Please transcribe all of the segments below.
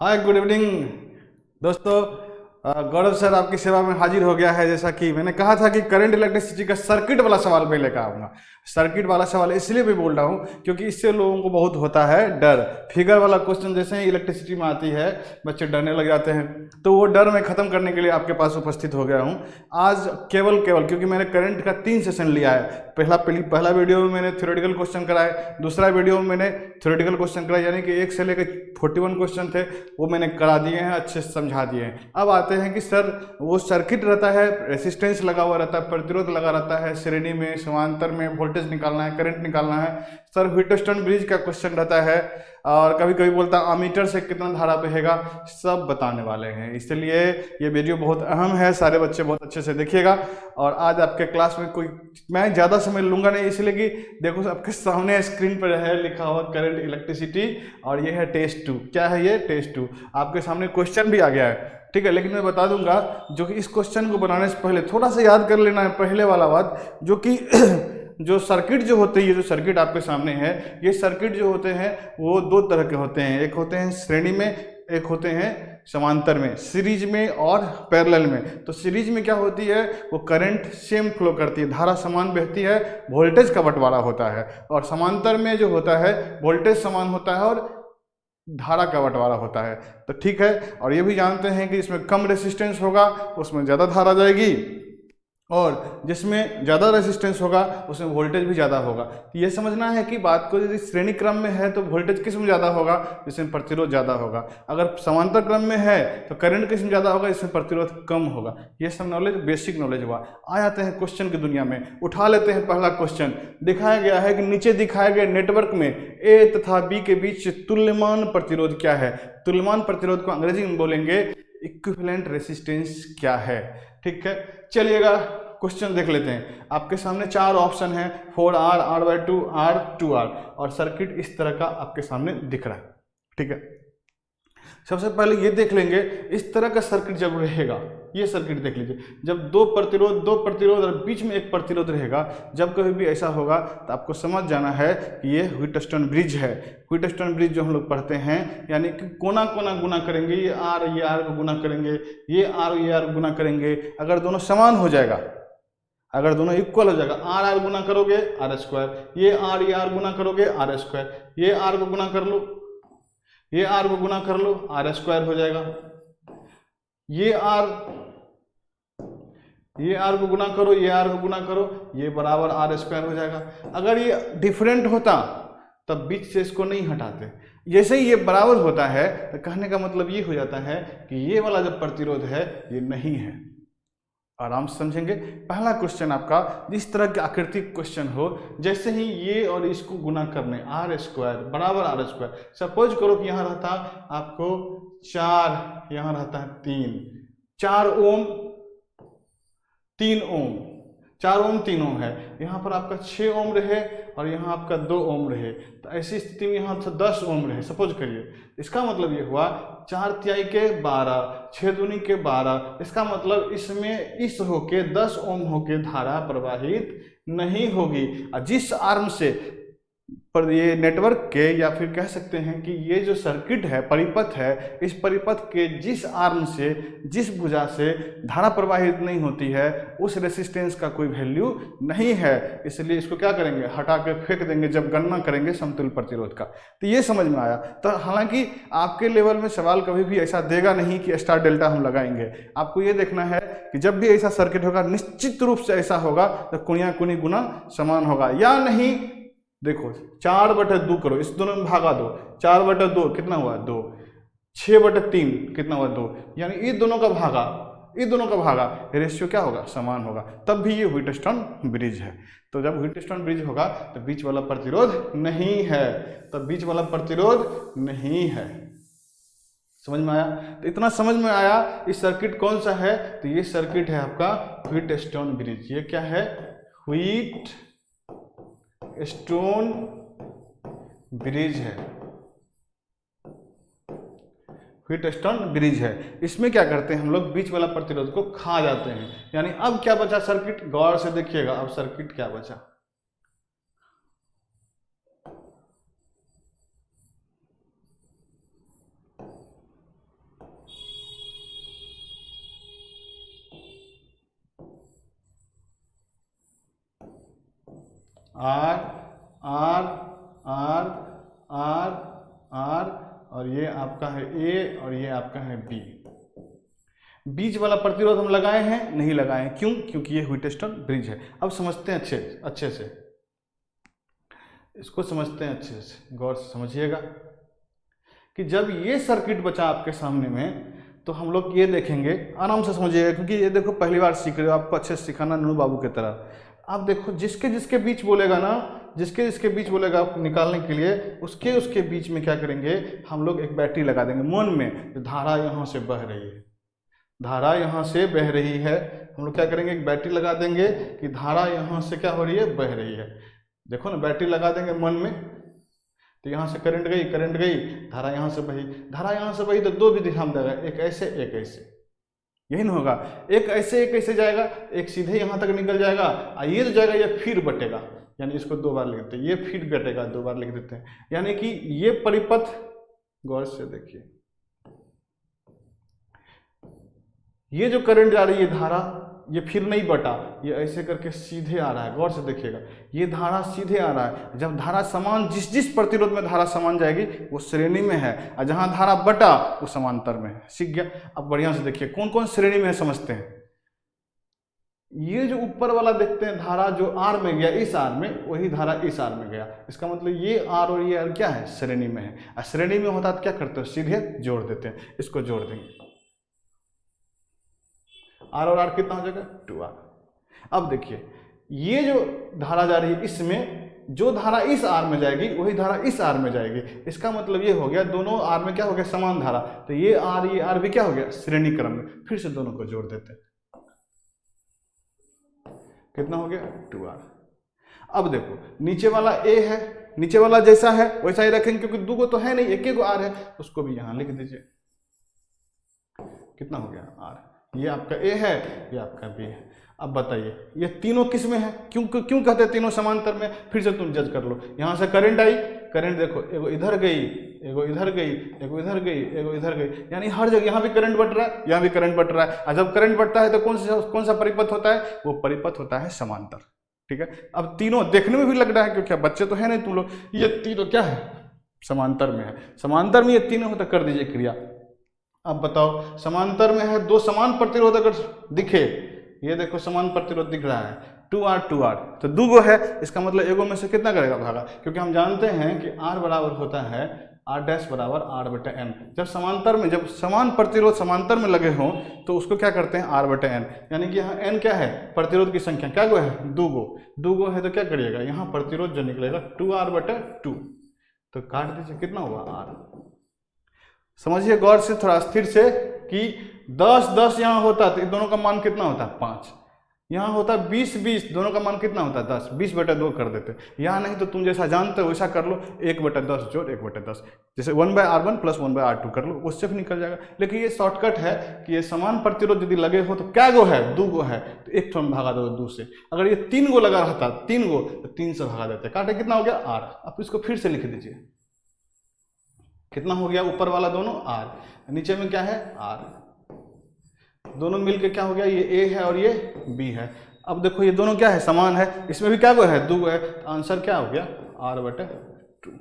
Hi good evening दोस्तों। गौरव sir आपकी सेवा में हाजिर हो गया है। जैसा कि मैंने कहा था कि करंट इलेक्ट्रिसिटी का सर्किट वाला सवाल मैं लेकर आऊँगा। सर्किट वाला सवाल इसलिए भी बोल रहा हूँ क्योंकि इससे लोगों को बहुत होता है डर। फिगर वाला क्वेश्चन जैसे ही इलेक्ट्रिसिटी में आती है बच्चे डरने लग जाते हैं, तो वो डर मैं ख़त्म करने के लिए आपके पास उपस्थित हो गया हूँ आज। केवल क्योंकि मैंने करंट का 3 सेशन लिया है। पहला वीडियो में मैंने थ्योरेटिकल क्वेश्चन कराए, दूसरा वीडियो में मैंने थ्योरेटिकल क्वेश्चन कराए, यानी कि 1 से लेकर 41 क्वेश्चन थे वो मैंने करा दिए हैं, अच्छे से समझा दिए हैं। अब आते हैं कि सर वो सर्किट रहता है, रेसिस्टेंस लगा हुआ रहता है, प्रतिरोध लगा रहता है, श्रेणी में समांतर में वोल्टेज निकालना है, करंट निकालना है। सर व्हीटस्टोन ब्रिज का क्वेश्चन रहता है और कभी कभी बोलता है अमीटर से कितना धारा बहेगा, सब बताने वाले हैं। इसलिए ये वीडियो बहुत अहम है, सारे बच्चे बहुत अच्छे से देखिएगा। और आज आपके क्लास में मैं ज़्यादा समय लूंगा नहीं, इसलिए कि देखो आपके सामने स्क्रीन पर है लिखा हुआ करंट इलेक्ट्रिसिटी और ये है टेस्ट 2। क्या है ये? टेस्ट 2। आपके सामने क्वेश्चन भी आ गया है, ठीक है। लेकिन मैं बता दूंगा जो कि इस क्वेश्चन को बनाने से पहले थोड़ा सा याद कर लेना है पहले वाला बात, जो कि जो सर्किट जो होते हैं, ये जो सर्किट आपके सामने है, ये सर्किट जो होते हैं वो 2 तरह के होते हैं। एक होते हैं श्रेणी में, एक होते हैं समांतर में, सीरीज में और पैरेलल में। तो सीरीज में क्या होती है, वो करंट सेम फ्लो करती है, धारा समान बहती है, वोल्टेज का बंटवारा होता है। और समांतर में जो होता है वोल्टेज समान होता है और धारा का बंटवारा होता है। तो ठीक है। और ये भी जानते हैं कि इसमें कम रेसिस्टेंस होगा उसमें ज़्यादा धारा जाएगी, और जिसमें ज़्यादा रेसिस्टेंस होगा उसमें वोल्टेज भी ज़्यादा होगा। तो ये समझना है कि बात को यदि श्रेणी क्रम में है तो वोल्टेज किस में ज़्यादा होगा, जिसमें प्रतिरोध ज़्यादा होगा। अगर समांतर क्रम में है तो करंट किस में ज़्यादा होगा, इसमें प्रतिरोध कम होगा। ये सब नॉलेज बेसिक नॉलेज हुआ। आ जाते हैं क्वेश्चन की दुनिया में, उठा लेते हैं पहला क्वेश्चन। दिखाया गया है कि नीचे दिखाए गए नेटवर्क में ए तथा बी के बीच तुल्यमान प्रतिरोध क्या है। तुल्यमान प्रतिरोध को अंग्रेजी में बोलेंगे इक्विवेलेंट रेसिस्टेंस क्या है, ठीक है। चलिएगा क्वेश्चन देख लेते हैं। आपके सामने 4 ऑप्शन हैं, 4R, R/2, R, 2R, और सर्किट इस तरह का आपके सामने दिख रहा है, ठीक है। सबसे पहले ये देख लेंगे, इस तरह का सर्किट जब रहेगा, ये सर्किट देख लीजिए, जब दो प्रतिरोध और बीच में एक प्रतिरोध रहेगा, जब कभी भी ऐसा होगा तो आपको समझ जाना है कि ये व्हीटस्टोन ब्रिज है। व्हीटस्टोन ब्रिज जो हम लोग पढ़ते हैं, यानी कि कोना कोना गुना करेंगे, ये आर को गुना करेंगे, ये आर गुना करेंगे। अगर दोनों समान हो जाएगा, अगर दोनों इक्वल हो जाएगा, आर गुना करोगे R², ये आर गुना करोगे R², ये आर को गुना कर लो, ये आर को गुना कर लो, R² हो जाएगा। ये आर को गुना करो, ये आर को गुना करो, ये बराबर R² हो जाएगा। अगर ये डिफरेंट होता तब बीच से इसको नहीं हटाते। जैसे ही ये बराबर होता है तो कहने का मतलब ये हो जाता है कि ये वाला जो प्रतिरोध है ये नहीं है। आराम से समझेंगे। पहला क्वेश्चन आपका जिस तरह के आकृतिक क्वेश्चन हो, जैसे ही ये और इसको गुना करने, R² बराबर R²। सपोज करो कि यहाँ रहता आपको 4, यहाँ रहता है 3, 4 ओम 3 ओम, 4 ओम 3 ओम है। यहाँ पर आपका 6 ओम रहे और यहाँ आपका 2 ओम रहे, तो ऐसी स्थिति में यहाँ 10 ओम रहे सपोज करिए। इसका मतलब ये हुआ 4 तिहाई के 12, 6 दूनी के 12। इसका मतलब इसमें इस होके 10 ओम होके धारा प्रवाहित नहीं होगी। और जिस आर्म से पर ये नेटवर्क के, या फिर कह सकते हैं कि ये जो सर्किट है, परिपथ है, इस परिपथ के जिस आर्म से, जिस भुजा से धारा प्रवाहित नहीं होती है, उस रेसिस्टेंस का कोई वैल्यू नहीं है। इसलिए इसको क्या करेंगे, हटा के फेंक देंगे जब गणना करेंगे समतुल्य प्रतिरोध का। तो ये समझ में आया। तो हालांकि आपके लेवल में सवाल कभी भी ऐसा देगा नहीं कि स्टार डेल्टा हम लगाएंगे। आपको ये देखना है कि जब भी ऐसा सर्किट होगा निश्चित रूप से ऐसा होगा तो कुनिया कुनी गुना समान होगा, या नहीं। देखो 4/2 करो, इस दोनों में भागा दो, 4/2 कितना हुआ 2, 6/3 कितना हुआ 2, यानी ये दोनों का भागा, ये दोनों का भागा, रेशियो क्या होगा, समान होगा, तब भी ये व्हीटस्टोन ब्रिज है। तो जब व्हीटस्टोन ब्रिज होगा तो बीच वाला प्रतिरोध नहीं है, तो बीच वाला प्रतिरोध नहीं है। समझ में आया? तो इतना समझ में आया। इस सर्किट कौन सा है, तो ये सर्किट है आपका व्हीटस्टोन ब्रिज। ये क्या है, व्हीटस्टोन ब्रिज है, व्हीटस्टोन ब्रिज है। इसमें क्या करते हैं हम लोग, बीच वाला प्रतिरोध को खा जाते हैं। यानी अब क्या बचा सर्किट, गौर से देखिएगा, अब सर्किट क्या बचा, R R R R R और ये आपका है ए और ये आपका है बी। बीच वाला प्रतिरोध हम लगाए हैं? नहीं लगाए हैं। क्यों? क्योंकि ये व्हीटस्टोन ब्रिज है। अब समझते हैं अच्छे से, इसको समझते हैं अच्छे से, गौर से समझिएगा कि जब ये सर्किट बचा आपके सामने में तो हम लोग ये देखेंगे, आराम से समझिएगा, क्योंकि ये देखो पहली बार सीख रहे हो, आपको अच्छे से सिखाना नूनू बाबू की तरह। आप देखो जिसके जिसके बीच बोलेगा ना, जिसके जिसके बीच बोलेगा आपको निकालने के लिए, उसके उसके बीच में क्या करेंगे हम लोग, एक बैटरी लगा देंगे मन में। धारा यहाँ से बह रही है, धारा यहाँ से बह रही है, हम लोग क्या करेंगे एक बैटरी लगा देंगे कि धारा यहाँ से क्या हो रही है, बह रही है। देखो ना, बैटरी लगा देंगे मन में, तो यहाँ से करंट गई, धारा यहाँ से बही, धारा यहाँ से बही तो दो भी दिशा में देगा, एक ऐसे एक ऐसे, यही ना होगा। एक ऐसे जाएगा, एक सीधे यहाँ तक निकल जाएगा, और ये जो जाएगा ये फिर बटेगा, यानी इसको दो बार लिख देते हैं, ये फिर बटेगा, दो बार लिख देते हैं। यानी कि ये परिपथ, गौर से देखिए, ये जो करंट जा रही है धारा, ये फिर नहीं बटा, ये ऐसे करके सीधे आ रहा है। गौर से देखिएगा, ये धारा सीधे आ रहा है। जब धारा समान, जिस जिस प्रतिरोध में धारा समान जाएगी वो श्रेणी में है, और जहां धारा बटा वो समांतर में है। सीख गया? अब बढ़िया से देखिए कौन कौन श्रेणी में है समझते हैं। ये जो ऊपर वाला देखते हैं धारा, जो आर में गया इस आर में, वही धारा इस आर में गया। इसका मतलब ये आर और ये आर क्या है, श्रेणी में है। और श्रेणी में होता तो क्या करते हो, सीधे जोड़ देते हैं। इसको जोड़ देंगे, आर और आर कितना हो जाएगा, 2r। अब देखिए ये जो धारा जा रही है, इसमें जो धारा इस आर में जाएगी वही धारा इस आर में जाएगी। इसका मतलब ये हो गया दोनों आर में क्या हो गया, समान धारा। तो ये आर भी क्या हो गया, श्रेणी क्रम में। फिर से दोनों को जोड़ देते हैं, कितना हो गया, 2r। अब देखो नीचे वाला a है, नीचे वाला जैसा है वैसा ही रखेंगे, क्योंकि दो को तो है नहीं, एक ही को आर है, उसको भी यहां लिख दीजिए। कितना हो गया, r। ये आपका A है, ये आपका B है। अब बताइए ये तीनों किस में है, क्यों कहते हैं तीनों समांतर में। फिर से तुम जज कर लो, यहाँ से करंट आई, करंट देखो एगो इधर गई, एगो इधर गई, एगो इधर गई, एगो इधर गई, यानी हर जगह यहाँ भी करंट बट रहा है, यहाँ भी करंट बट रहा है। और जब करंट बढ़ता है तो कौन सा परिपथ होता है, वो परिपथ होता है समांतर। ठीक है, अब तीनों देखने में भी लग रहा है, क्योंकि बच्चे तो है नहीं तुम लोग, ये तीनों क्या है, समांतर में है। समांतर में ये तीनों होता, कर दीजिए क्रिया। अब बताओ समांतर में है, दो समान प्रतिरोध अगर दिखे, ये देखो समान प्रतिरोध दिख रहा है, 2r तो दो गो है, इसका मतलब एगो में से कितना करेगा, भागा। क्योंकि हम जानते हैं कि r बराबर होता है r डैश बराबर r/n। जब समांतर में, जब समान प्रतिरोध समांतर में लगे हों तो उसको क्या करते हैं, r/n। यानी कि यहाँ n क्या है, प्रतिरोध की संख्या, क्या गो है, दो गो है, तो क्या करिएगा, यहाँ प्रतिरोध जो निकलेगा 2r/2, तो काट दीजिए, कितना हुआ, r। समझिए गौर से, थोड़ा स्थिर से, कि 10 यहाँ होता तो दोनों का मान कितना होता है, 5। यहाँ होता 20 दोनों का मान कितना होता है, 10। 20/2 कर देते। यहाँ नहीं तो तुम जैसा जानते हो वैसा कर लो, 1/10 जोड़ 1/10, जैसे 1/r1 + 1/r2 कर लो, उससे भी निकल जाएगा। लेकिन ये शॉर्टकट है कि ये समान प्रतिरोध यदि लगे हो तो क्या गो है, दो गो है, तो एक ठो में भागा दो 2 से। अगर ये 3 गो लगा रहता, 3 गो, तो 3 से भागा देते, काटे कितना हो गया, r। अब इसको फिर से लिख दीजिए, कितना हो गया, ऊपर वाला दोनों r, नीचे में क्या है, r, दोनों मिलके क्या हो गया, ये a है और ये b है। अब देखो ये दोनों क्या है, समान है, इसमें भी क्या गो है, दो है, तो आंसर क्या हो गया, r/2।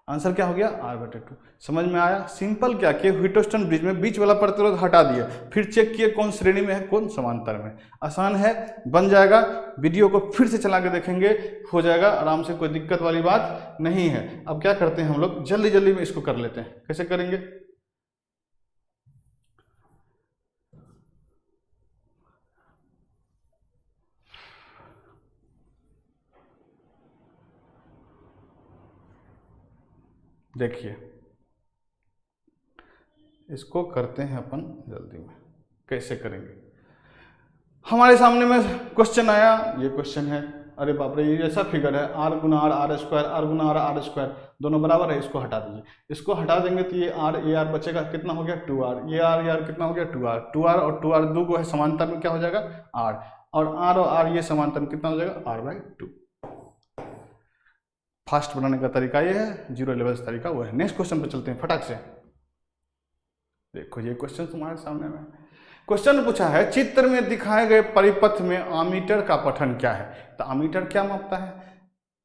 आंसर क्या हो गया, r/2। समझ में आया? सिंपल क्या किए, व्हीटस्टोन ब्रिज में बीच वाला प्रतिरोध हटा दिए, फिर चेक किए कौन श्रेणी में है, कौन समांतर में। आसान है, बन जाएगा। वीडियो को फिर से चला के देखेंगे, हो जाएगा आराम से, कोई दिक्कत वाली बात नहीं है। अब क्या करते हैं हम लोग, जल्दी जल्दी में इसको कर लेते हैं। कैसे करेंगे, देखिए इसको करते हैं अपन जल्दी में। कैसे करेंगे, हमारे सामने में क्वेश्चन आया, ये क्वेश्चन है, अरे बाप रे, ये ऐसा फिगर है, r × r r², r × r r², दोनों बराबर है, इसको हटा दीजिए। इसको हटा देंगे तो ये r बचेगा, कितना हो गया, 2r। ये r कितना हो गया, 2r और 2r दो को है, समांतर में क्या हो जाएगा, r, और r और r ये समांतर में कितना हो जाएगा, r/2। फास्ट बनाने का तरीका ये है, 0 लेवल तरीका वो है। नेक्स्ट क्वेश्चन पे चलते हैं फटाक से। देखो ये क्वेश्चन तुम्हारे सामने में, क्वेश्चन पूछा है, चित्र में दिखाए गए परिपथ में आमीटर का पठन क्या है। तो आमीटर क्या मापता है,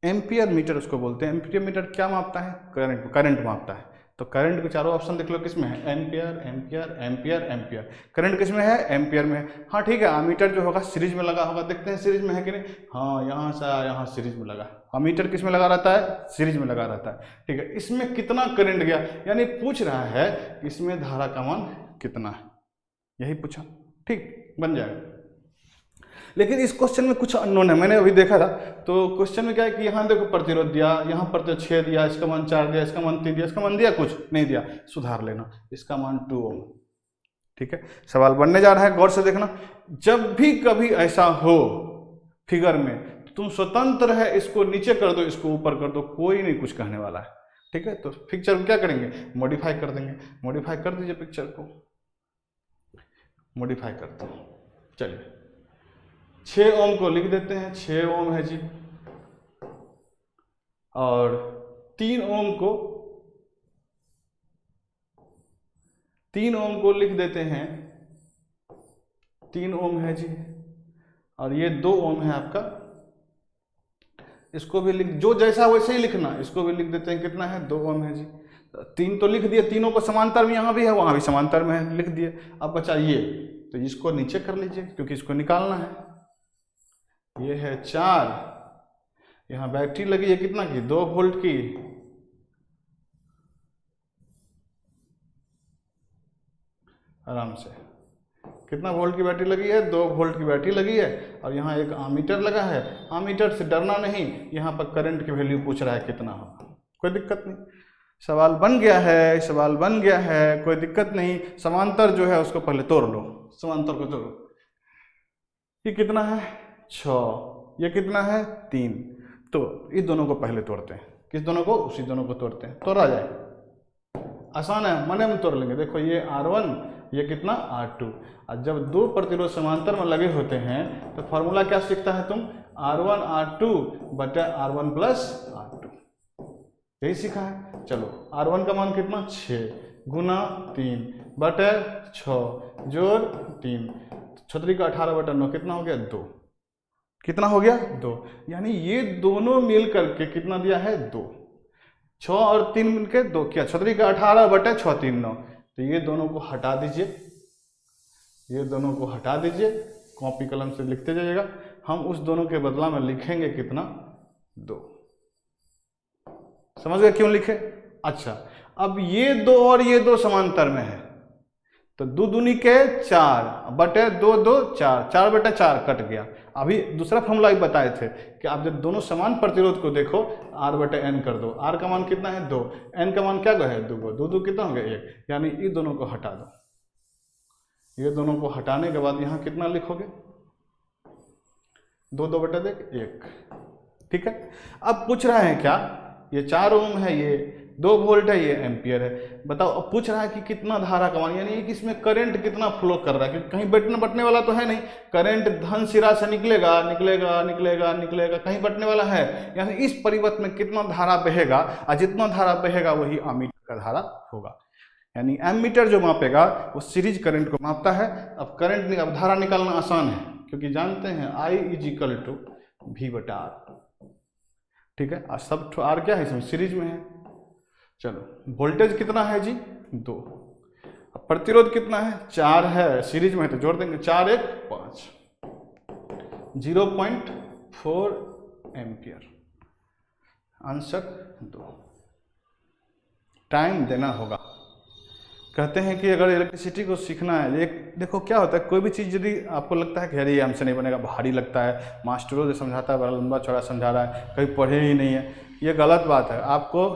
एम्पियर मीटर उसको बोलते हैं। एम्पियर मीटर क्या मापता है? करंट मापता है। तो करंट के चारों ऑप्शन देख लो किस में है? Ampere ampere ampere ampere. Current किस में है? एम्पियर में है। हाँ ठीक है, अमीटर जो होगा सीरीज में लगा होगा, देखते हैं सीरीज में है कि नहीं। हाँ यहाँ से यहाँ सीरीज में लगा। अमीटर किस में लगा रहता है? सीरीज में लगा रहता है। ठीक है, इसमें कितना करंट गया, यानी पूछ रहा है इसमें धारा का मान कितना है, यही पूछा। ठीक, बन जाएगा। लेकिन इस क्वेश्चन में कुछ अननोन है, मैंने अभी देखा था। तो क्वेश्चन में क्या है कि यहाँ देखो प्रतिरोध दिया, यहाँ प्रतिरोध 6 दिया, इसका मान 4 दिया, इसका मान 3 दिया, इसका मान दिया कुछ नहीं दिया, सुधार लेना। इसका मान 2 ओम। ठीक है, सवाल बनने जा रहा है, गौर से देखना। जब भी कभी ऐसा हो फिगर में तो तुम स्वतंत्र है, इसको नीचे कर दो, इसको ऊपर कर दो, कोई नहीं कुछ कहने वाला है। ठीक है, तो पिक्चर को क्या करेंगे? मॉडिफाई कर देंगे। मॉडिफाई कर दीजिए, पिक्चर को मॉडिफाई करते हैं। चलिए 6 ओम को लिख देते हैं, 6 ओम है जी। और 3 ओम को लिख देते हैं, 3 ओम है जी। और ये 2 ओम है आपका, इसको भी लिख, जो जैसा वैसे ही लिखना, इसको भी लिख देते हैं। कितना है? 2 ओम है जी। 3 तो लिख दिए, तीनों को समांतर में यहाँ भी है वहाँ भी समांतर में है, लिख दिए। अब बचा ये, तो इसको नीचे कर लीजिए क्योंकि इसको निकालना है। ये है 4, यहाँ बैटरी लगी है कितना की? 2 वोल्ट की। आराम से, कितना वोल्ट की बैटरी लगी है? 2 वोल्ट की बैटरी लगी है। और यहाँ एक आमीटर लगा है। आमीटर से डरना नहीं, यहाँ पर करंट की वैल्यू पूछ रहा है कितना होगा, कोई दिक्कत नहीं। सवाल बन गया है, सवाल बन गया है, कोई दिक्कत नहीं। समांतर जो है उसको पहले तोड़ लो, समांतर को तोड़ो। ये कितना है? 6। ये कितना है? 3। तो इस दोनों को पहले तोड़ते हैं। किस दोनों को? उसी दोनों को तोड़ते हैं, तोड़ा जाए। आसान है, मने में तोड़ लेंगे। देखो ये R1, ये कितना? R2। और जब 2 प्रतिरोध समांतर में लगे होते हैं तो फॉर्मूला क्या सीखता है तुम? R1 R2 बटा R1 प्लस R2, यही सीखा है। चलो R1 का मान कितना? 6 गुना 3 बटा 6 जोड़ 3, 6 का 18 बटा 9, कितना हो गया? 2। कितना हो गया? 2। यानी ये दोनों मिल करके कितना दिया है? 2। 6 और 3 मिलकर 2 क्या? 6 का 18 बटा 6 3 9। तो ये दोनों को हटा दीजिए, ये दोनों को हटा दीजिए, कॉपी कलम से लिखते जाइएगा। हम उस दोनों के बदला में लिखेंगे कितना? 2। समझ गए क्यों लिखे? अच्छा, अब ये 2 और ये 2 समांतर में है, तो 2 दूनी के 4 बटे 2 2 4, 4 बटे 4 कट गया। अभी दूसरा फॉर्मूला भी बताए थे कि आप जब दोनों समान प्रतिरोध को देखो, R बटे n कर दो। R का मान कितना है? 2। n का मान क्या है? 2 2 2 कितना हो गया? 1। यानी ये दोनों को हटा दो। ये दोनों को हटाने के बाद यहाँ कितना लिखोगे? 2 2 बटे 1। ठीक है, अब पूछ रहा है क्या? ये 4 ओम है, ये 2 वोल्ट है, ये एम्पियर है। बताओ, अब पूछ रहा है कि कितना धारा का मान, यानी कि इसमें करंट कितना फ्लो कर रहा है, क्योंकि कहीं बटने वाला तो है नहीं। करंट धन सिरा से निकलेगा निकलेगा निकलेगा निकलेगा, कहीं बटने वाला है। यानी इस परिपथ में कितना धारा बहेगा, और जितना धारा बहेगा वही अमीटर का धारा होगा। यानी एमीटर जो मापेगा वो सीरीज करंट को मापता है। अब करंट अब धारा निकालना आसान है, क्योंकि जानते हैं I = V बटा R। ठीक है, और सब R क्या है इसमें? सीरीज में है। चलो वोल्टेज कितना है जी? 2। अब प्रतिरोध कितना है? 4 है, सीरीज में है तो जोड़ देंगे। 4 1 5, 0.4 एम्पियर। आंसर 2। टाइम देना होगा। कहते हैं कि अगर इलेक्ट्रिसिटी को सीखना है, एक देखो क्या होता है, कोई भी चीज़ यदि आपको लगता है कि अरे ये हमसे नहीं बनेगा, भारी लगता है, मास्टरों जो समझाता है बड़ा लंबा चौड़ा समझा रहा है, कहीं पढ़े ही नहीं है, ये गलत बात है। आपको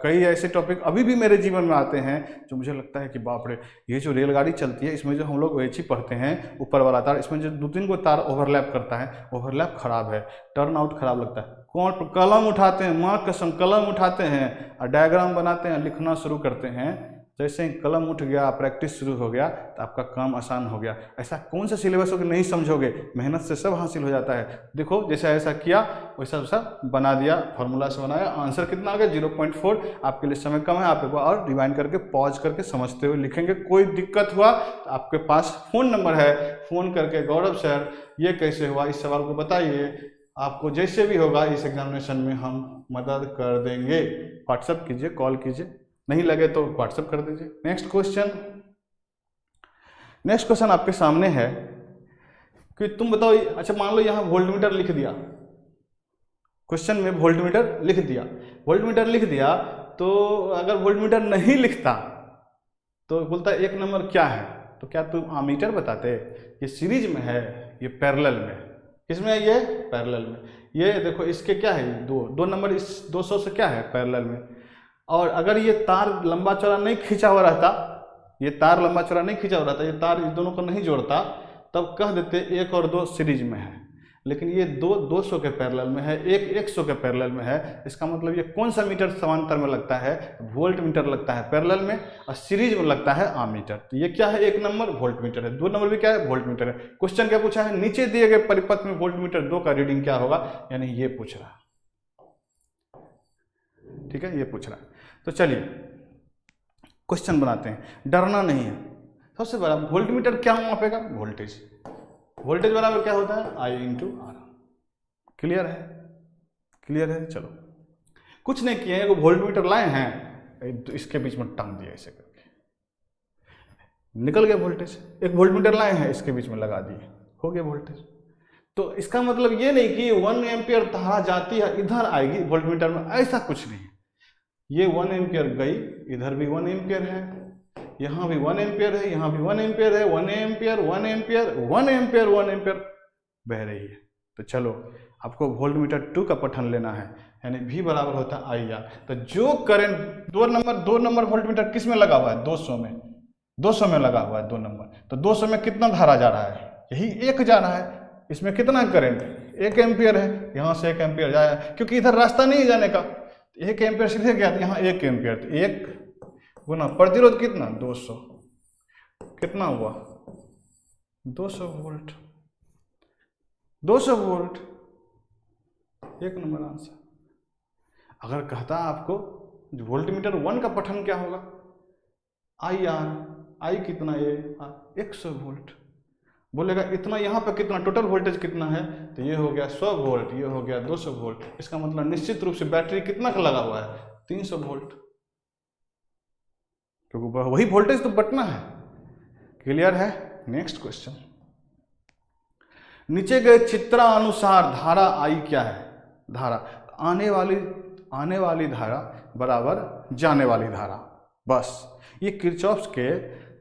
कई ऐसे टॉपिक अभी भी मेरे जीवन में आते हैं जो मुझे लगता है कि बाप रे, ये जो रेलगाड़ी चलती है इसमें जो हम लोग वेची पढ़ते हैं ऊपर वाला तार, इसमें जो 2-3 को तार ओवरलैप करता है, ओवरलैप खराब है, टर्न आउट खराब लगता है। कौन कलम उठाते हैं, माँ कसम कलम उठाते हैं और डायग्राम बनाते हैं, लिखना शुरू करते हैं, जैसे ही कलम उठ गया, प्रैक्टिस शुरू हो गया तो आपका काम आसान हो गया। ऐसा कौन सा सिलेबस हो कि नहीं समझोगे, मेहनत से सब हासिल हो जाता है। देखो जैसा ऐसा किया वैसा वैसा बना दिया, फॉर्मूला से बनाया, आंसर कितना आ गया? 0.4। आपके लिए समय कम है, आप एक बार और रिवाइंड करके पॉज करके समझते हुए लिखेंगे। कोई दिक्कत हुआ तो आपके पास फ़ोन नंबर है, फ़ोन करके गौरव सर ये कैसे हुआ, इस सवाल को बताइए, आपको जैसे भी होगा इस एग्जामिनेशन में हम मदद कर देंगे। व्हाट्सअप कीजिए, कॉल कीजिए, नहीं लगे तो व्हाट्सअप कर दीजिए। नेक्स्ट क्वेश्चन आपके सामने है कि तुम बताओ, अच्छा मान लो यहाँ वोल्टमीटर लिख दिया, क्वेश्चन में वोल्टमीटर लिख दिया, वोल्टमीटर लिख दिया, तो अगर वोल्टमीटर नहीं लिखता तो बोलता एक नंबर क्या है, तो क्या तुम आमीटर बताते? ये सीरीज में है, ये पैरेलल में। किसमें है? ये पैरेलल में। ये देखो इसके क्या है, दो नंबर इस 200 से क्या है, पैरेलल में। और अगर ये तार लंबा चौड़ा नहीं खींचा हुआ रहता, ये तार लंबा चौड़ा नहीं खींचा हुआ रहता, ये तार इस दोनों को नहीं जोड़ता, तब कह देते 1 और 2 सीरीज में है। लेकिन ये 200 के पैरेलल में है, 100 के पैरेलल में है। इसका मतलब ये कौन सा मीटर समांतर में लगता है? वोल्ट मीटर लगता है पैरेलल में, और सीरीज में लगता है आमीटर। तो ये क्या है? 1 नंबर वोल्ट मीटर है, 2 नंबर भी क्या है? वोल्ट मीटर है। क्वेश्चन क्या पूछा है? नीचे दिए गए परिपथ में वोल्ट मीटर 2 का रीडिंग क्या होगा, यानी ये पूछ रहा है। ठीक है, ये पूछ रहा है। तो चलिए क्वेश्चन बनाते हैं, डरना नहीं है। सबसे बड़ा वोल्ट मीटर क्या मापेगा? वोल्टेज। वोल्टेज बराबर क्या होता है? I × R। क्लियर है? क्लियर है? चलो कुछ नहीं किए, एक वोल्ट मीटर लाए हैं, इसके बीच में टांग दिया ऐसे करके, निकल गया वोल्टेज। एक वोल्ट मीटर लाए हैं, इसके बीच में लगा दिए, हो गया वोल्टेज। तो इसका मतलब ये नहीं कि 1 एम्पियर धारा जाती है इधर आएगी वोल्ट मीटर में, ऐसा कुछ नहीं। ये 1 एम्पियर गई, इधर भी 1 एम्पियर है, यहाँ भी 1 एम्पियर है, यहाँ भी 1 एम्पियर है, 1 एम्पियर 1 एम्पियर 1 एम्पियर 1 एम्पियर बह रही है। तो चलो आपको वोल्ट मीटर 2 का पठन लेना है, यानी V बराबर होता है IR। तो जो करंट 2 नंबर वोल्ट मीटर किस में लगा हुआ है? 200 में, 200 में लगा हुआ है 2 नंबर। तो 200 में कितना धारा जा रहा है? यही 1 जा रहा है। इसमें कितना करंट? 1 एम्पियर है, यहाँ से 1 एम्पियर जाया, क्योंकि इधर रास्ता नहीं जाने का। 1 एम्पियर सीधे गया, यहाँ 1 एम्पियर, तो 1 गुना प्रतिरोध कितना? 200, कितना हुआ? 200 वोल्ट। 200 volt, 1 number answer. अगर कहता आपको वोल्ट मीटर 1 का पठन क्या होगा? IR, I कितना? ये 100 वोल्ट। बोलेगा इतना, यहाँ पे कितना टोटल वोल्टेज कितना है? तो ये हो गया 100 वोल्ट, ये हो गया 200 वोल्ट। इसका मतलब निश्चित रूप से बैटरी कितना का लगा हुआ है? 300 वोल्ट, क्योंकि वही वोल्टेज तो बटना है। क्लियर है? नेक्स्ट क्वेश्चन, नीचे गए चित्रानुसार धारा I क्या है? धारा आने वाली धारा बराबर जाने वाली धारा। बस ये किरचॉफ्स के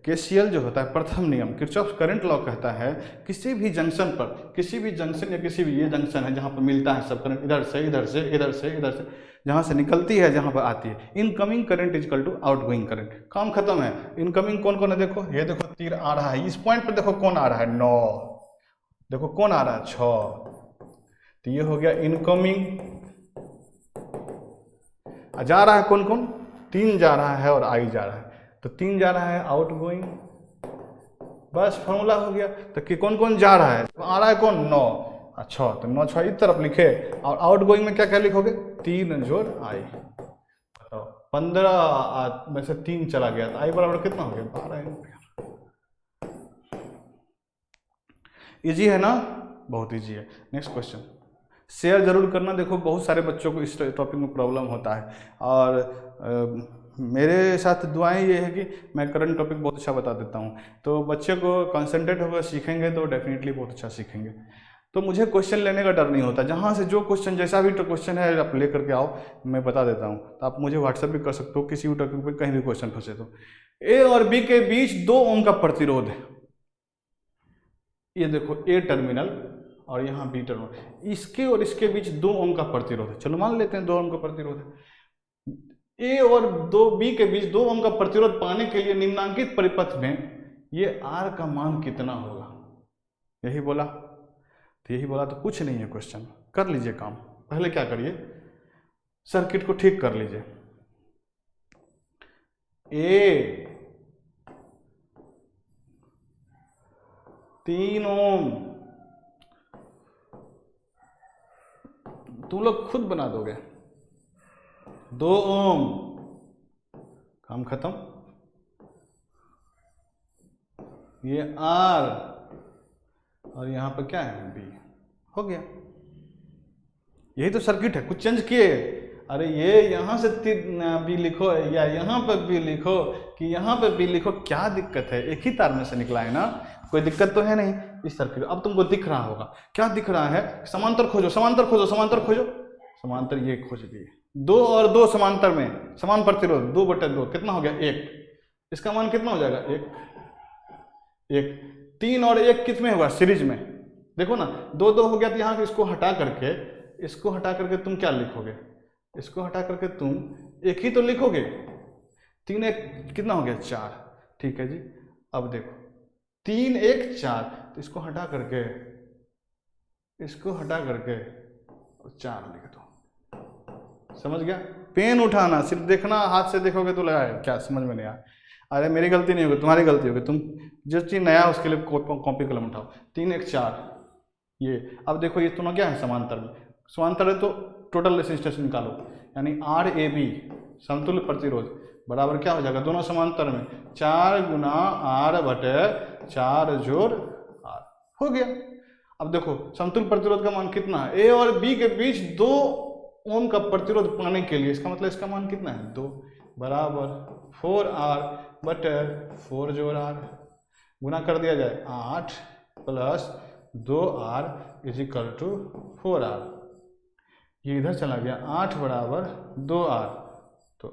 KCL जो होता है, प्रथम नियम, किरचॉफ्स करंट लॉ कहता है किसी भी जंक्शन पर, किसी भी जंक्शन या किसी भी, ये जंक्शन है जहाँ पर मिलता है सब करंट, इधर से इधर से इधर से इधर से, जहाँ से निकलती है जहाँ पर आती है, incoming current is equal to outgoing current. काम खत्म है। इनकमिंग कौन कौन है? देखो ये देखो तीर आ रहा है, इस पॉइंट पर देखो कौन आ रहा है? 9। देखो कौन आ रहा है? 6। तो ये हो गया इनकमिंग। जा रहा है कौन कौन? 3 जा रहा है और I जा रहा है, तो 3 जा रहा है आउटगोइंग। बस फॉर्मूला हो गया। तो कि कौन कौन जा रहा है? तो आ रहा है कौन? 9। अच्छा, तो 9 6 इस तरफ लिखे, और आउटगोइंग में क्या क्या लिखोगे? 3 जोड़ I। बताओ 15 में से 3 चला गया, तो I बराबर कितना हो गया? 12 एम्पियर। इजी है ना? बहुत इजी है। नेक्स्ट क्वेश्चन, शेयर जरूर करना। देखो बहुत सारे बच्चों को इस टॉपिक में प्रॉब्लम होता है, और मेरे साथ दुआएं ये है कि मैं करंट टॉपिक बहुत अच्छा बता देता हूँ, तो बच्चे को कंसंट्रेट होकर सीखेंगे तो डेफिनेटली बहुत अच्छा सीखेंगे। तो मुझे क्वेश्चन लेने का डर नहीं होता, जहाँ से जो क्वेश्चन, जैसा भी तो क्वेश्चन है आप ले करके आओ, मैं बता देता हूँ। तो आप मुझे व्हाट्सएप भी कर सकते हो, किसी भी टॉपिक पे कहीं भी क्वेश्चन फंसे तो। A और B के बीच 2 ओम का प्रतिरोध है। ये देखो A टर्मिनल और यहाँ B टर्मिनल, इसके और इसके बीच 2 ओम का प्रतिरोध है। चलो मान लेते हैं 2 ओम का प्रतिरोध है। A और B के बीच 2 ओम का प्रतिरोध पाने के लिए निम्नांकित परिपथ में ये R का मान कितना होगा? यही बोला, तो यही बोला, तो कुछ नहीं है क्वेश्चन। कर लीजिए काम। पहले क्या करिए, सर्किट को ठीक कर लीजिए। A 3 ओम, तुम लोग खुद बना दोगे। 2 ओम, काम खत्म। ये R और यहाँ पर क्या है? B, हो गया। यही तो सर्किट है, कुछ चेंज किए। अरे ये यहाँ से बी लिखो या यहाँ पर बी लिखो कि यहाँ पर बी लिखो, क्या दिक्कत है? एक ही तार में से निकला है ना, कोई दिक्कत तो है नहीं इस सर्किट। अब तुमको दिख रहा होगा, क्या दिख रहा है? समांतर खोजो, समांतर खोजो, समांतर खोजो। समांतर ये खोज लिए, 2 और 2 समांतर में, समान प्रतिरोध 2/2 कितना हो गया? 1। इसका मान कितना हो जाएगा? 1। 3 और 1 किस में होगा? सीरीज में। देखो ना, 2 हो गया, तो यहाँ इसको हटा करके तुम क्या लिखोगे? इसको हटा करके तुम 1 ही तो लिखोगे। 3 1 कितना हो गया? 4। ठीक है जी। अब देखो 3 1 4, तो इसको हटा करके 4 लिख दो। समझ गया? पेन उठाना, सिर्फ देखना, हाथ से देखोगे तो लगा क्या समझ में नहीं आया। अरे मेरी गलती नहीं होगी, तुम्हारी गलती होगी। तुम जो चीज़ नया उसके लिए कॉपी कलम उठाओ। 3 1 4 ये। अब देखो ये दोनों क्या है? समांतर में। समांतर है तो टोटल रेजिस्टेंस निकालो, यानी आर ए बी समतुल्य प्रतिरोध बराबर क्या हो जाएगा? दोनों समांतर में 4 गुना R/4 जोड़ R हो गया। अब देखो समतुल्य प्रतिरोध का मान कितना है? ए और बी के बीच 2 ओम का प्रतिरोध पाने के लिए, इसका मतलब इसका मान कितना है? 2 बराबर 4R/4 जोड़ R, गुना कर दिया जाए 8 + 2R = 4R। ये इधर चला गया, 8 बराबर 2R, तो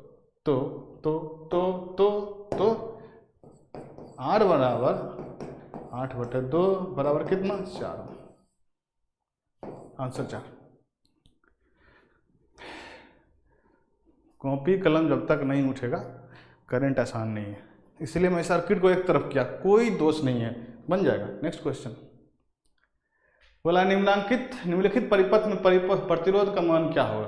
R बराबर 8/2 बराबर कितना? 4। आंसर 4। कॉपी कलम जब तक नहीं उठेगा करंट आसान नहीं है, इसलिए मैं सर्किट को एक तरफ किया, कोई दोष नहीं है, बन जाएगा। नेक्स्ट क्वेश्चन बोला निम्नलिखित परिपथ में प्रतिरोध का मान क्या होगा?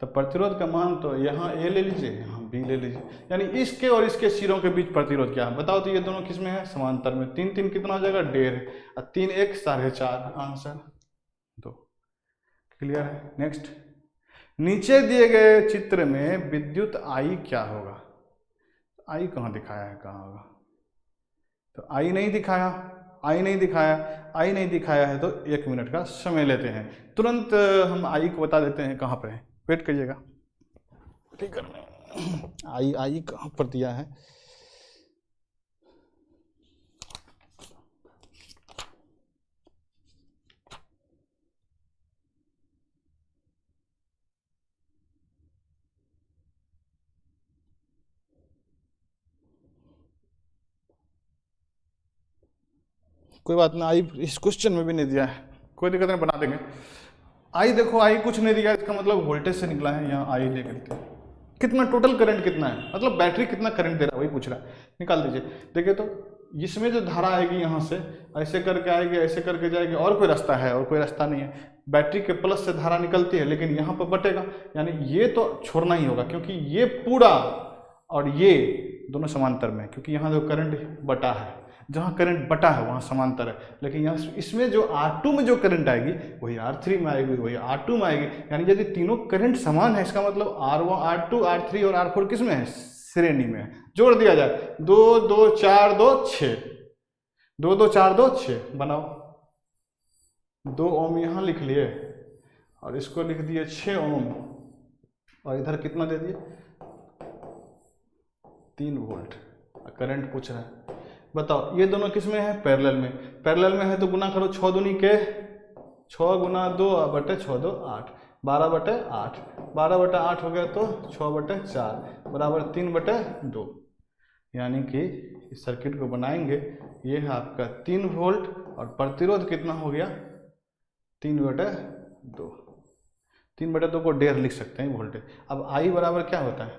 तो प्रतिरोध का मान तो यहाँ ए ले लीजिए, यहाँ बी ले लीजिए, यानी इसके और इसके सिरों के बीच प्रतिरोध क्या है बताओ? तो ये दोनों किस में है? समांतर में। 3 3 कितना हो जाएगा? 1.5 और 3 1 4.5। आंसर 2। क्लियर है? नेक्स्ट, नीचे दिए गए चित्र में विद्युत आई क्या होगा? आई कहाँ दिखाया है? कहाँ होगा? तो आई नहीं दिखाया है तो 1 मिनट का समय लेते हैं, तुरंत हम आई को बता देते हैं कहाँ पर है। वेट करिएगा, ठीक है? आई कहाँ पर दिया है? कोई बात ना, आई इस क्वेश्चन में भी नहीं दिया है, कोई दिक्कत नहीं, बना देंगे। आई देखो, आई कुछ नहीं दिया, इसका मतलब वोल्टेज से निकला है, यहाँ आई लेकर के कितना टोटल करंट कितना है, मतलब बैटरी कितना करंट दे रहा है वही पूछ रहा है, निकाल दीजिए। देखिए तो इसमें जो धारा आएगी यहाँ से ऐसे करके आएगी, ऐसे करके जाएगी, और कोई रास्ता है? और कोई रास्ता नहीं है। बैटरी के प्लस से धारा निकलती है, लेकिन यहाँ पर बटेगा, यानी ये तो छोड़ना ही होगा, क्योंकि ये पूरा और ये दोनों समांतर में, क्योंकि यहाँ जो करंट बटा है, जहाँ करंट बटा है वहाँ समांतर है, लेकिन यहाँ इसमें जो R2 में जो करंट आएगी वही R3 में आएगी, वही R2 में आएगी। यानी यदि तीनों करंट समान है, इसका मतलब R1 R2 R3 और R4 किस में है? श्रेणी में है। जोड़ दिया जाए 2 2 4 2 6, 2 2 4 2 6 बनाओ। 2 ओम यहाँ लिख लिए और इसको लिख दिए 6 ओम, और इधर कितना दे दिए? 3 वोल्ट करंट पूछ रहा है। बताओ ये दोनों किस में है? पैरेलल में। पैरेलल में है तो गुना करो, 6 दूनी के 6 गुना 2 बटे 6 2 8, 12/8, 12/8 हो गया तो 6/4 बराबर 3/2। यानी कि इस सर्किट को बनाएंगे, ये है आपका 3 वोल्ट और प्रतिरोध कितना हो गया? 3/2। 3/2 को 1.5 लिख सकते हैं वोल्टेज। अब आई बराबर क्या होता है?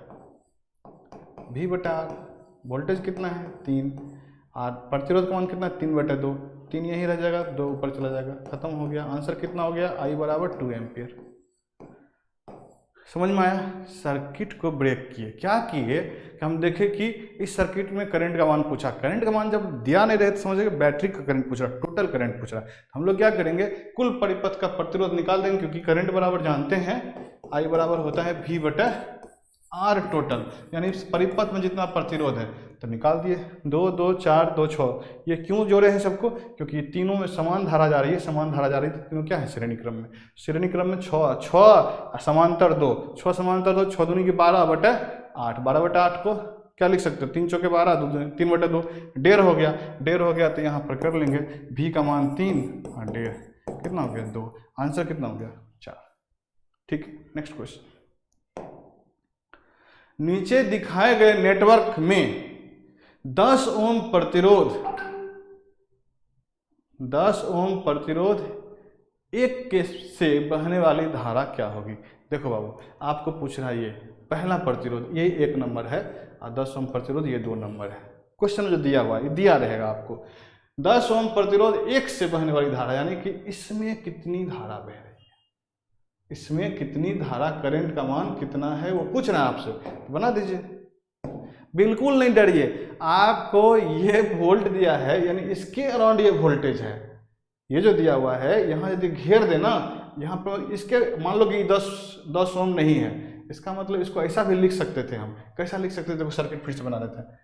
V/R। वोल्टेज कितना है? 3, और प्रतिरोध का मान कितना? 3/2। 3 यहीं रह जाएगा, 2 ऊपर चला जाएगा, खत्म हो गया। आंसर कितना हो गया? I बराबर 2 एम्पियर। समझ में आया? सर्किट को ब्रेक किए, क्या किए कि हम देखें कि इस सर्किट में करंट का मान पूछा। करंट का मान जब दिया नहीं रहे तो समझिए बैटरी का करंट पूछ रहा, टोटल करंट पूछ रहा है। हम लोग क्या करेंगे? कुल परिपथ का प्रतिरोध निकाल देंगे, क्योंकि करंट बराबर जानते हैं I बराबर होता है V/R टोटल, यानी इस परिपथ में जितना प्रतिरोध है। तो निकाल दिए, 2 2 4 2 6। ये क्यों जोड़े हैं सबको? क्योंकि तीनों में समान धारा जा रही है, समान धारा जा रही है, तो तीनों क्या है श्रेणी क्रम में। श्रेणी क्रम में 6 समांतर 2, 6 समांतर 2, 6 दूनी की 12/8, 12/8 को क्या लिख सकते हो? 3 चौके 12, 3/2, 1.5 हो गया, 1.5 हो गया। तो यहाँ पर कर लेंगे भी का मान 3 और 1.5 कितना हो गया? 2। आंसर कितना हो गया? 4। ठीक, नेक्स्ट क्वेश्चन। नीचे दिखाए गए नेटवर्क में 10 ओम प्रतिरोध एक के से बहने वाली धारा क्या होगी? देखो बाबू, आपको पूछ रहा है ये पहला प्रतिरोध, ये 1 नंबर है, और 10 ओम प्रतिरोध ये 2 नंबर है। क्वेश्चन जो दिया हुआ है, ये दिया रहेगा आपको। 10 ओम प्रतिरोध एक से बहने वाली धारा, यानी कि इसमें कितनी धारा बह रही है, इसमें कितनी धारा, करंट का मान कितना है, वो पूछ रहा है आपसे। तो बना दीजिए, बिल्कुल नहीं डरिए। आपको ये वोल्ट दिया है, यानी इसके अराउंड ये वोल्टेज है, ये जो दिया हुआ है, यहाँ यदि घेर देना, यहाँ पर इसके मान लो कि 10 ओम नहीं है, इसका मतलब इसको ऐसा भी लिख सकते थे हम। कैसा लिख सकते थे? सर्किट फिर से बना देते हैं।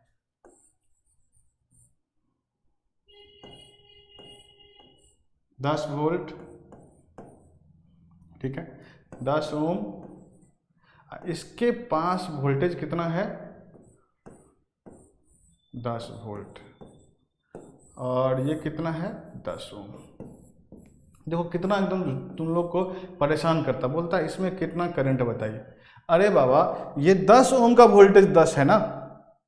10 वोल्ट, ठीक है, 10 ओम, इसके पास वोल्टेज कितना है? 10 वोल्ट, और ये कितना है? 10 ओम। देखो कितना एकदम तुम लोग को परेशान करता, बोलता है इसमें कितना करंट बताइए। अरे बाबा, ये 10 ओम का वोल्टेज 10 है ना,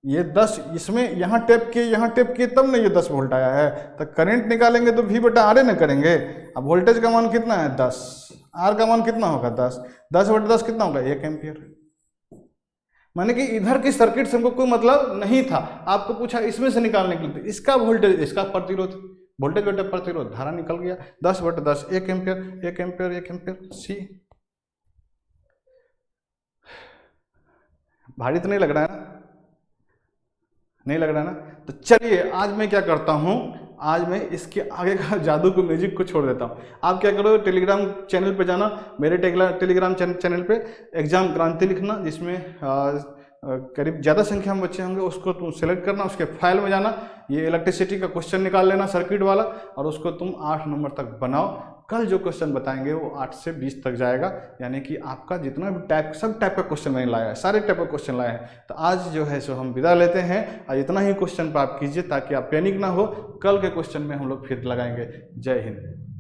ये 10, इसमें यहाँ टेप किए तब ना ये 10 वोल्ट आया है। तो करंट निकालेंगे तो V/R ना करेंगे। अब वोल्टेज का मान कितना है? 10, R का मान कितना होगा? 10, 10/10 कितना होगा? 1 एम्पियर। माने कि इधर की सर्किट से हमको कोई मतलब नहीं था, आपको पूछा इसमें से निकालने के लिए, इसका वोल्टेज, इसका प्रतिरोध, वोल्टेज बटे प्रतिरोध, धारा निकल गया। 10/10 1 एम्पियर, 1 एम्पियर, 1 एम्पियर। सी भारी तो नहीं लग रहा है ना? नहीं लग रहा है ना? तो चलिए आज मैं क्या करता हूं, आज मैं इसके आगे का जादू को, म्यूजिक को छोड़ देता हूं। आप क्या करो, टेलीग्राम चैनल पे जाना, मेरे टेलीग्राम चैनल पे एग्जाम क्रांति लिखना, जिसमें करीब ज़्यादा संख्या में बच्चे होंगे, उसको तुम सेलेक्ट करना, उसके फाइल में जाना, ये इलेक्ट्रिसिटी का क्वेश्चन निकाल लेना सर्किट वाला, और उसको तुम 8 नंबर तक बनाओ। कल जो क्वेश्चन बताएंगे वो 8 से 20 तक जाएगा, यानी कि आपका जितना भी टाइप, सब टाइप का क्वेश्चन मैंने लाया है, सारे टाइप का क्वेश्चन लाए हैं। तो आज जो है सो हम विदा लेते हैं, और इतना ही क्वेश्चन पर आप कीजिए ताकि आप पैनिक ना हो। कल के क्वेश्चन में हम लोग फिर लगाएंगे। जय हिंद।